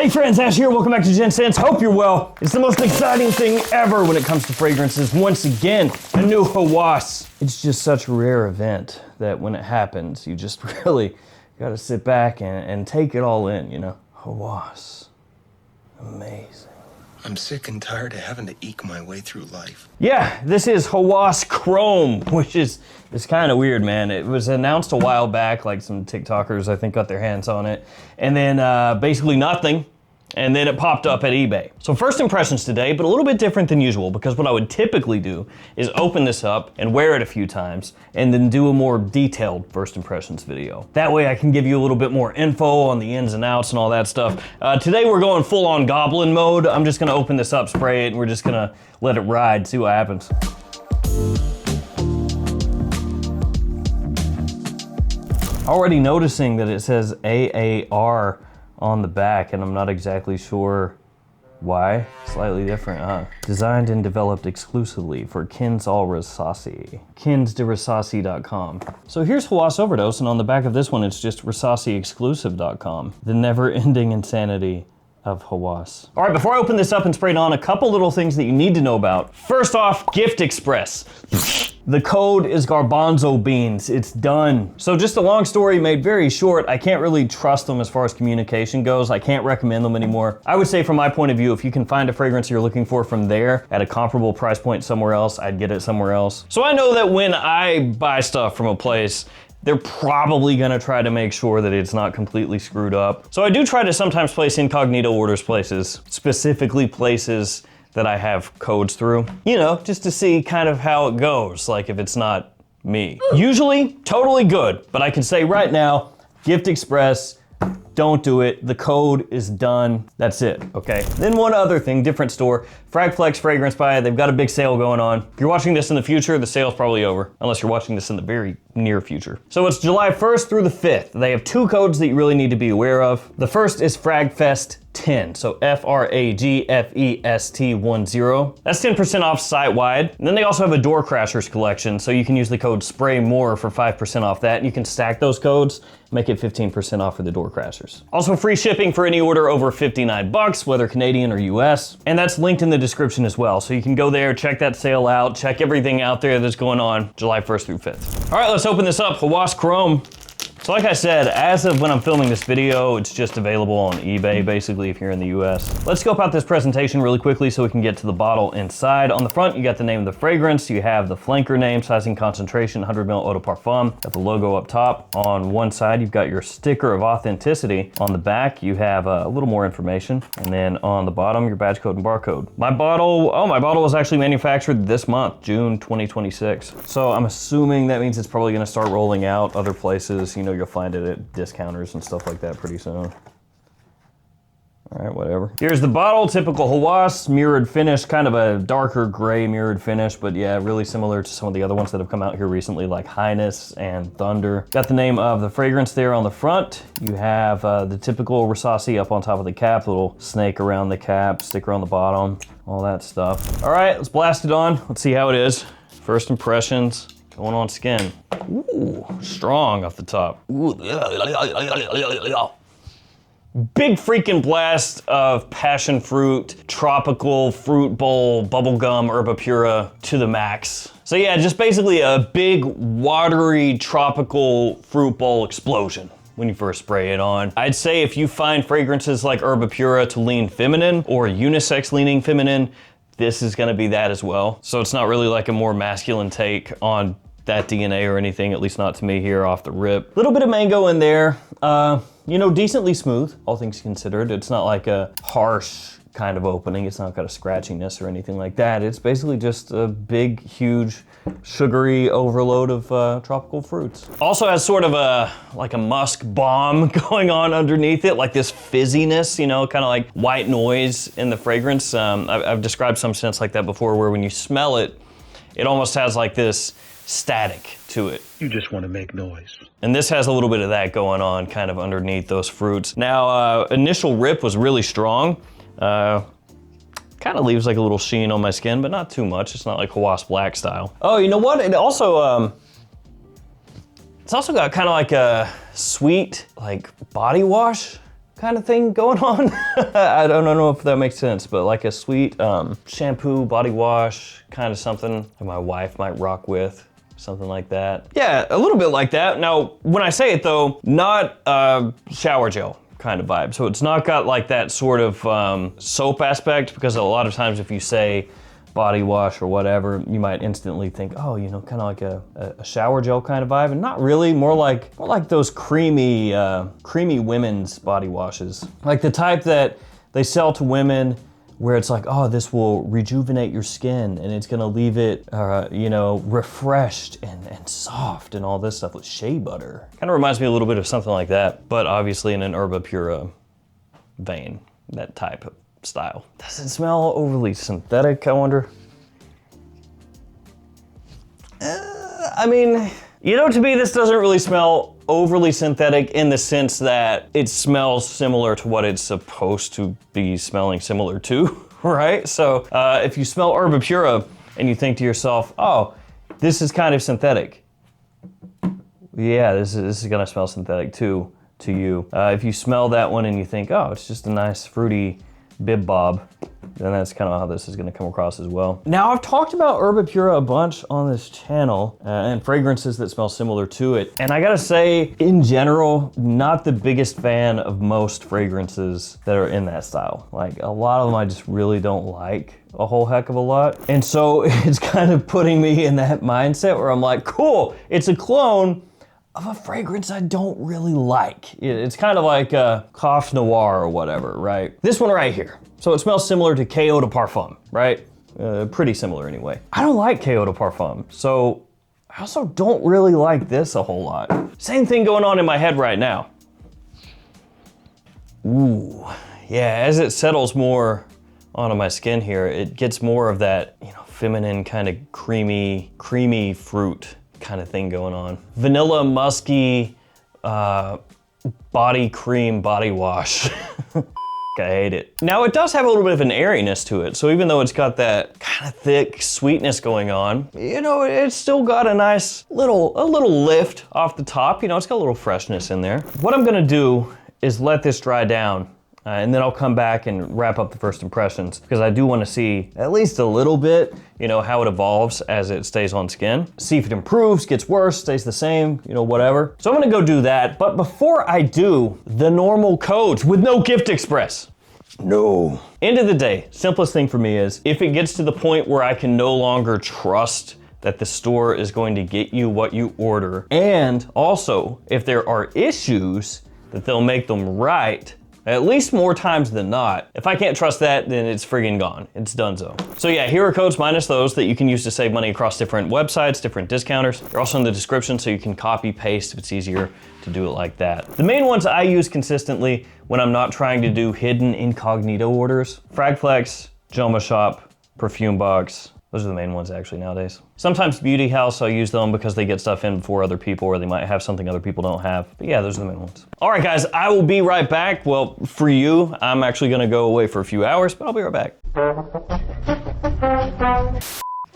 Hey friends, Ash here. Welcome back to Gen Sense. Hope you're well. It's the most exciting thing ever when it comes to fragrances. Once again, a new Hawas. It's just such a rare event that when it happens, you just really gotta sit back and take it all in, you know? Hawas. Amazing. I'm sick and tired of having to eke my way through life. Yeah, this is Hawas Chrome, which is kind of weird, man. It was announced a while back, like some TikTokers, I think, got their hands on it. And then basically nothing. And then it popped up at eBay. So first impressions today, but a little bit different than usual, because what I would typically do is open this up and wear it a few times, and then do a more detailed first impressions video. That way I can give you a little bit more info on the ins and outs and all that stuff. Today we're going full on goblin mode. I'm just gonna open this up, spray it, and we're just gonna let it ride, see what happens. Already noticing that it says AAR on the back, and I'm not exactly sure why. Slightly different, huh? Designed and developed exclusively for Kins All Rasasi. KinsDeRasasi.com. So here's Hawas Overdose, and on the back of this one, it's just RasasiExclusive.com. The never-ending insanity of Hawas. All right, before I open this up and spray it on, a couple little things that you need to know about. First off, Gift Express. The code is garbanzo beans. It's done. So just a long story made very short. I can't really trust them as far as communication goes. I can't recommend them anymore. I would say from my point of view, if you can find a fragrance you're looking for from there at a comparable price point somewhere else, I'd get it somewhere else. So I know that when I buy stuff from a place, they're probably gonna try to make sure that it's not completely screwed up. So I do try to sometimes place incognito orders places, specifically places that I have codes through, you know, just to see kind of how it goes, like if it's not me. Usually, totally good, but I can say right now, Gift Express, don't do it. The code is done. That's it, okay? Then one other thing, different store, Fragflex Fragrance Buy, they've got a big sale going on. If you're watching this in the future, the sale's probably over, unless you're watching this in the very near future. So it's July 1st through the 5th. They have two codes that you really need to be aware of. The first is FragFest 10, so FRAGFEST10. That's 10% off site-wide. And then they also have a Door Crashers collection, so you can use the code SPRAYMORE for 5% off that, and you can stack those codes, make it 15% off for the Door Crashers. Also free shipping for any order over 59 bucks, whether Canadian or US, and that's linked in the description as well, so you can go there, check that sale out, check everything out there that's going on July 1st through 5th. All right, let's open this up, Hawas Chrome. So like I said, as of when I'm filming this video, it's just available on eBay, basically, if you're in the US. Let's scope out this presentation really quickly so we can get to the bottle inside. On the front, you got the name of the fragrance, you have the flanker name, sizing, concentration, 100 ml eau de parfum, got the logo up top. On one side, you've got your sticker of authenticity. On the back, you have a little more information. And then on the bottom, your badge code and barcode. My bottle was actually manufactured this month, June 2026. So I'm assuming that means it's probably gonna start rolling out other places, you know, you'll find it at discounters and stuff like that pretty soon. All right, whatever. Here's the bottle, typical Hawas, mirrored finish, kind of a darker gray mirrored finish, but yeah, really similar to some of the other ones that have come out here recently, like Highness and Thunder. Got the name of the fragrance there on the front. You have the typical Rasasi up on top of the cap, little snake around the cap, sticker on the bottom, all that stuff. All right, let's blast it on. Let's see how it is. First impressions. Going on skin. Ooh, strong off the top. Ooh. Big freaking blast of passion fruit, tropical fruit bowl, bubblegum, herba pura to the max. So yeah, just basically a big, watery, tropical fruit bowl explosion when you first spray it on. I'd say if you find fragrances like herba pura to lean feminine or unisex leaning feminine, this is gonna be that as well. So it's not really like a more masculine take on that DNA or anything, at least not to me here off the rip. Little bit of mango in there. You know, decently smooth, all things considered. It's not like a harsh kind of opening. It's not got a scratchiness or anything like that. It's basically just a big, huge, sugary overload of tropical fruits. Also has sort of like a musk bomb going on underneath it, like this fizziness, you know, kind of like white noise in the fragrance. I've described some scents like that before, where when you smell it, it almost has like this static to it. You just want to make noise. And this has a little bit of that going on kind of underneath those fruits. Now, initial rip was really strong. Kind of leaves like a little sheen on my skin, but not too much. It's not like Hawas Black style. Oh, you know what? It also, it's also got kind of like a sweet, like body wash kind of thing going on. I don't know if that makes sense, but like a sweet shampoo, body wash, kind of something that my wife might rock with. Something like that. Yeah, a little bit like that. Now, when I say it though, not shower gel kind of vibe. So it's not got like that sort of soap aspect, because a lot of times if you say body wash or whatever, you might instantly think, oh, you know, kind of like a shower gel kind of vibe, and not really. More like those creamy women's body washes, like the type that they sell to women, where it's like, oh, this will rejuvenate your skin and it's gonna leave it, you know, refreshed and soft and all this stuff with shea butter. Kind of reminds me a little bit of something like that, but obviously in an Herba Pura vein, that type of style. Does it smell overly synthetic, I wonder? I mean, you know, to me, this doesn't really smell overly synthetic in the sense that it smells similar to what it's supposed to be smelling similar to, right? So if you smell Herba Pura and you think to yourself, oh, this is kind of synthetic. Yeah, this is gonna smell synthetic too to you. If you smell that one and you think, oh, it's just a nice fruity bib bob, then that's kind of how this is going to come across as well. Now, I've talked about Herba Pura a bunch on this channel and fragrances that smell similar to it. And I gotta say, in general, not the biggest fan of most fragrances that are in that style. Like, a lot of them I just really don't like a whole heck of a lot. And so it's kind of putting me in that mindset where I'm like, cool, it's a clone of a fragrance I don't really like. It's kind of like a Cough Noir or whatever, right? This one right here. So it smells similar to K.O. de Parfum, right? Pretty similar anyway. I don't like K.O. de Parfum, so I also don't really like this a whole lot. Same thing going on in my head right now. Ooh, yeah, as it settles more onto my skin here, it gets more of that, you know, feminine kind of creamy fruit kind of thing going on. Vanilla, musky, body cream, body wash. I hate it. Now it does have a little bit of an airiness to it. So even though it's got that kind of thick sweetness going on, you know, it's still got a nice a little lift off the top. You know, it's got a little freshness in there. What I'm gonna do is let this dry down and then I'll come back and wrap up the first impressions, because I do want to see at least a little bit, you know, how it evolves as it stays on skin. See if it improves, gets worse, stays the same, you know, whatever. So I'm gonna go do that, but before I do, the normal codes with no gift express. No. End of the day, simplest thing for me is, if it gets to the point where I can no longer trust that the store is going to get you what you order, and also if there are issues, that they'll make them right, at least more times than not. If I can't trust that, then it's friggin' gone. It's donezo. So yeah, here are codes minus those that you can use to save money across different websites, different discounters. They're also in the description, so you can copy, paste if it's easier to do it like that. The main ones I use consistently when I'm not trying to do hidden incognito orders: Fragflex, JOMASHOP, Perfume Box. Those are the main ones actually nowadays. Sometimes Beauty House, I'll use them because they get stuff in before other people, or they might have something other people don't have. But yeah, those are the main ones. All right, guys, I will be right back. Well, for you, I'm actually gonna go away for a few hours, but I'll be right back.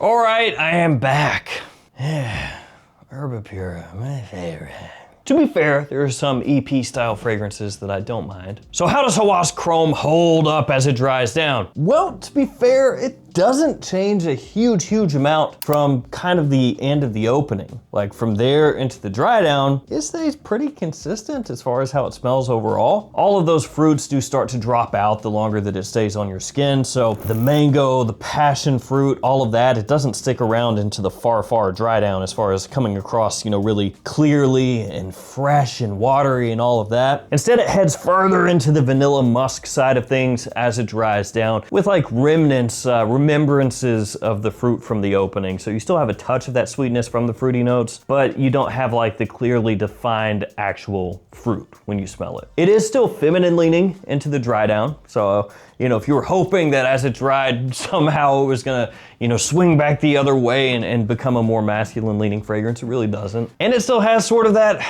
All right, I am back. Herba Pura, my favorite. To be fair, there are some EP style fragrances that I don't mind. So how does Hawas Chrome hold up as it dries down? Well, to be fair, it doesn't change a huge amount from kind of the end of the opening. Like from there into the dry down, it stays pretty consistent as far as how it smells overall. All of those fruits do start to drop out the longer that it stays on your skin. So the mango, the passion fruit, all of that, it doesn't stick around into the far dry down as far as coming across, you know, really clearly and fresh and watery and all of that. Instead, it heads further into the vanilla musk side of things as it dries down, with like remnants, remembrances of the fruit from the opening. So you still have a touch of that sweetness from the fruity notes, but you don't have like the clearly defined actual fruit when you smell it. It is still feminine leaning into the dry down. So, you know, if you were hoping that as it dried, somehow it was gonna, you know, swing back the other way and become a more masculine leaning fragrance, it really doesn't. And it still has sort of that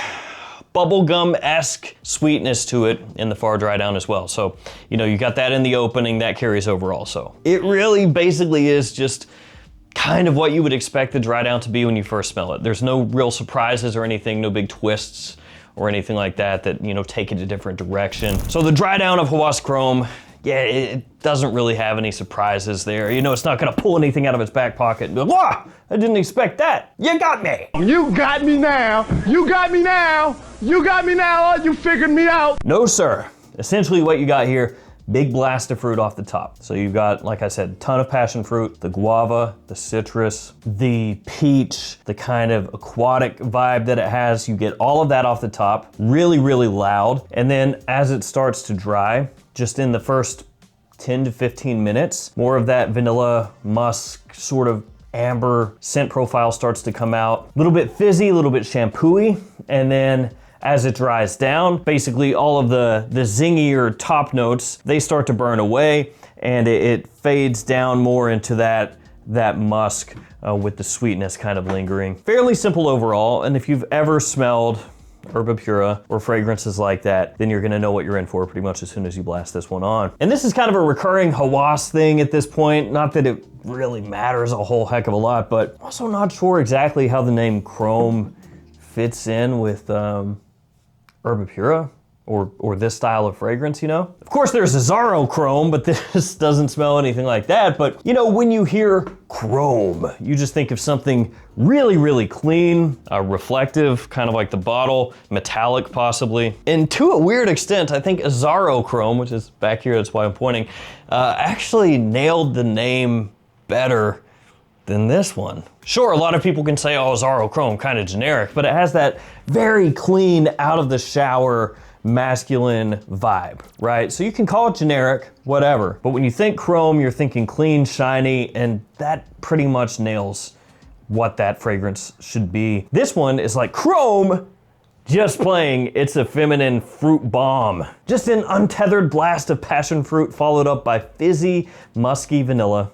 bubblegum-esque sweetness to it in the far dry down as well. So, you know, you got that in the opening, that carries over also. It really basically is just kind of what you would expect the dry down to be when you first smell it. There's no real surprises or anything, no big twists or anything like that that, you know, take it a different direction. So the dry down of Hawas Chrome, yeah, it doesn't really have any surprises there. You know, it's not gonna pull anything out of its back pocket and be like, "Wah, I didn't expect that. You got me." You got me now. You got me now. You got me now. You figured me out. No, sir. Essentially what you got here, big blast of fruit off the top. So you've got, like I said, a ton of passion fruit, the guava, the citrus, the peach, the kind of aquatic vibe that it has. You get all of that off the top, really, really loud. And then as it starts to dry, just in the first 10 to 15 minutes, more of that vanilla musk sort of amber scent profile starts to come out. A little bit fizzy, a little bit shampooey, and then as it dries down, basically all of the zingier top notes, they start to burn away, and it fades down more into that musk with the sweetness kind of lingering. Fairly simple overall, and if you've ever smelled Herba Pura or fragrances like that, then you're gonna know what you're in for pretty much as soon as you blast this one on. And this is kind of a recurring Hawas thing at this point, not that it really matters a whole heck of a lot, but I'm also not sure exactly how the name Chrome fits in with Herba Pura or this style of fragrance, you know? Of course there's Azzaro Chrome, but this doesn't smell anything like that. But you know, when you hear chrome, you just think of something really, really clean, reflective, kind of like the bottle, metallic possibly. And to a weird extent, I think Azzaro Chrome, which is back here, that's why I'm pointing, actually nailed the name better than this one. Sure, a lot of people can say, oh, Azzaro Chrome, kind of generic, but it has that very clean, out of the shower, masculine vibe, right? So you can call it generic, whatever. But when you think chrome, you're thinking clean, shiny, and that pretty much nails what that fragrance should be. This one is like chrome, just playing It's a Feminine Fruit Bomb. Just an untethered blast of passion fruit followed up by fizzy, musky vanilla.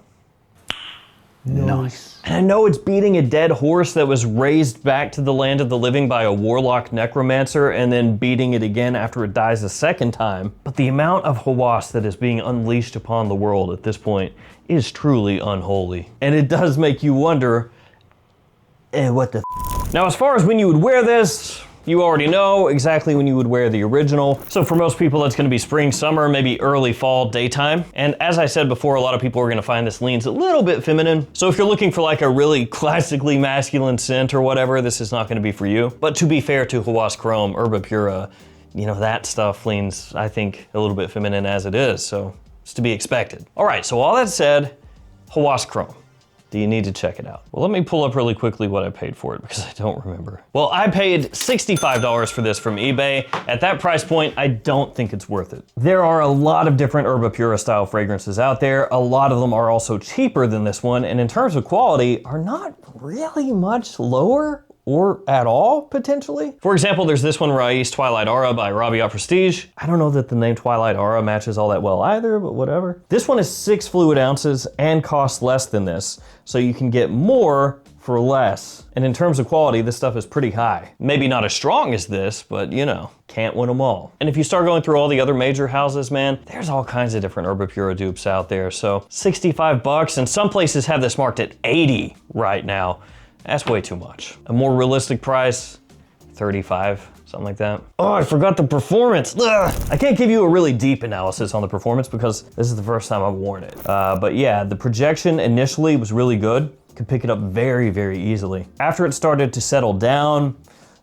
Nice. And I know it's beating a dead horse that was raised back to the land of the living by a warlock necromancer and then beating it again after it dies a second time. But the amount of Hawas that is being unleashed upon the world at this point is truly unholy. And it does make you wonder, what the f? Now, as far as when you would wear this, you already know exactly when you would wear the original. So for most people, that's gonna be spring, summer, maybe early fall, daytime. And as I said before, a lot of people are gonna find this leans a little bit feminine. So if you're looking for like a really classically masculine scent or whatever, this is not gonna be for you. But to be fair to Hawas Chrome, Herba Pura, you know, that stuff leans, I think, a little bit feminine as it is. So it's to be expected. All right, so all that said, Hawas Chrome. Do you need to check it out? Well, let me pull up really quickly what I paid for it because I don't remember. Well, I paid $65 for this from eBay. At that price point, I don't think it's worth it. There are a lot of different Herba Pura style fragrances out there. A lot of them are also cheaper than this one, and in terms of quality, are not really much lower or at all, potentially. For example, there's this one, Rais Twilight Aura by Rabiat Prestige. I don't know that the name Twilight Aura matches all that well either, but whatever. This one is 6 fluid ounces and costs less than this, so you can get more for less. And in terms of quality, this stuff is pretty high. Maybe not as strong as this, but you know, can't win them all. And if you start going through all the other major houses, man, there's all kinds of different Herba Pura dupes out there. So 65 bucks, and some places have this marked at 80 right now. That's way too much. A more realistic price, 35, something like that. Oh, I forgot the performance. Ugh. I can't give you a really deep analysis on the performance because this is the first time I've worn it. But yeah, the projection initially was really good. Could pick it up very, very easily. After it started to settle down,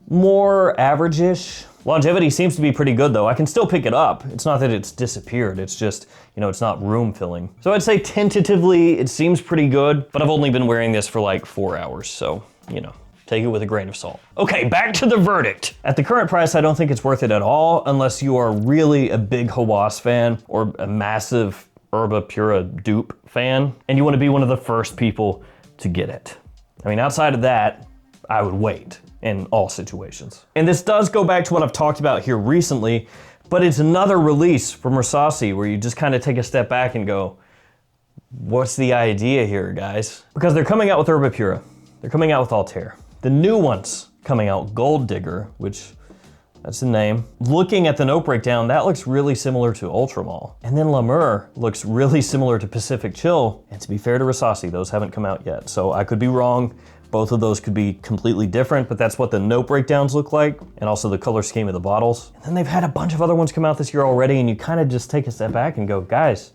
more average-ish. Longevity seems to be pretty good though. I can still pick it up. It's not that it's disappeared, it's just, you know, it's not room filling. So I'd say tentatively, it seems pretty good, but I've only been wearing this for like 4 hours, so, you know, take it with a grain of salt. Okay, back to the verdict. At the current price, I don't think it's worth it at all unless you are really a big Hawas fan or a massive Herba Pura dupe fan, and you wanna be one of the first people to get it. I mean, outside of that, I would wait in all situations. And this does go back to what I've talked about here recently, but it's another release from Rasasi where you just kind of take a step back and go, what's the idea here, guys? Because they're coming out with Herba Pura, they're coming out with Altair. The new ones coming out, Gold Digger, which that's the name. Looking at the note breakdown, that looks really similar to Ultramall. And then L'Amour looks really similar to Pacific Chill. And to be fair to Rasasi, those haven't come out yet. So I could be wrong, Both of those could be completely different, but that's what the note breakdowns look like, and also the color scheme of the bottles. And then they've had a bunch of other ones come out this year already, and you kind of just take a step back and go, guys,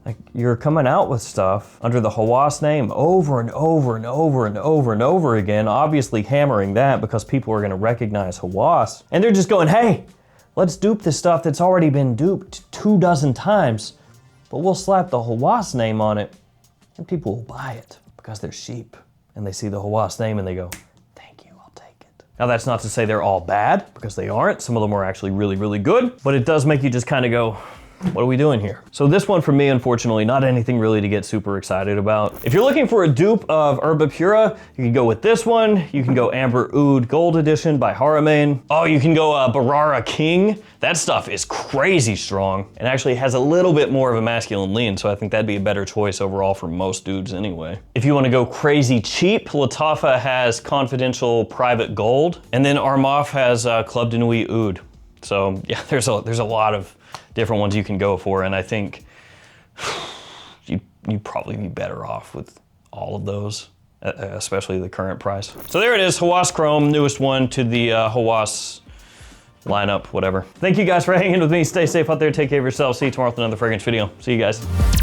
like, you're coming out with stuff under the Hawas name over and over and over and over and over again, obviously hammering that because people are gonna recognize Hawas. And they're just going, hey, let's dupe this stuff that's already been duped 24 times, but we'll slap the Hawas name on it, and people will buy it because they're sheep. And they see the Hawas name and they go, thank you, I'll take it. Now that's not to say they're all bad, because they aren't. Some of them are actually really, really good, but it does make you just kind of go, what are we doing here? So this one for me, unfortunately, not anything really to get super excited about. If you're looking for a dupe of Herba Pura, you can go with this one. You can go Amber Oud Gold Edition by Haramain. Oh, you can go Barara King. That stuff is crazy strong and actually has a little bit more of a masculine lean, so I think that'd be a better choice overall for most dudes anyway. If you want to go crazy cheap, Lattafa has Confidential Private Gold, and then Armaf has Club de Nuit Oud. So yeah, there's a lot of different ones you can go for, and I think you'd probably be better off with all of those, especially the current price. So there it is, Hawas Chrome, newest one to the Hawas lineup, whatever. Thank you guys for hanging with me. Stay safe out there, take care of yourselves. See you tomorrow with another fragrance video. See you guys.